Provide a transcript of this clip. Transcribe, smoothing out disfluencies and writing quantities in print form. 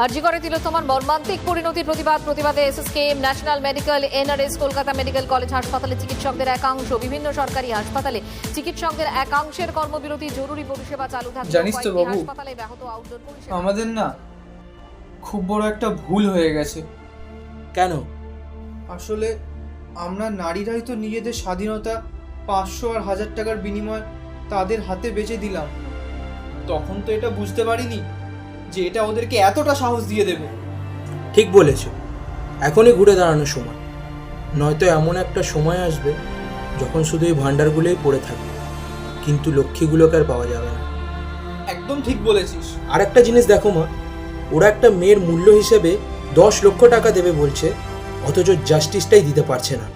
আরজি করে তিলোত্তমার মর্মান্তিক পরিণতির প্রতিবাদে SSKM, national medical, NRS, Kolkata medical college হাসপাতালে চিকিৎসকদের একাংশ, বিভিন্ন সরকারি হাসপাতালে চিকিৎসকদের একাংশের কর্মবিরতি, জরুরি পরিষেবা চালু থাকবে। জানিস তো বাবু, হাসপাতালে ব্যাহত আউটডোর পরিষেবা। আমাদের না খুব বড় একটা ভুল হয়ে গেছে। কেন? আসলে আমরা নারীরাই তো নিজেদের স্বাধীনতা 500 আর 1000 টাকার বিনিময়ে তাদের হাতে বেচে দিলাম। তখন তো এটা বুঝতে পারিনি যে এটা ওদেরকে এতটা সাহস দিয়ে দেবে। ঠিক বলেছ, এখনই ঘুরে দাঁড়ানোর সময়, নয়তো এমন একটা সময় আসবে যখন শুধু এই ভান্ডারগুলোই পড়ে থাকবে, কিন্তু লক্ষ্মীগুলোকে আর পাওয়া যাবে না। একদম ঠিক বলেছিস। আর একটা জিনিস দেখো মা, ওরা একটা মেয়ের মূল্য হিসেবে 10 লক্ষ টাকা দেবে বলছে, অথচ জাস্টিসটাই দিতে পারছে না।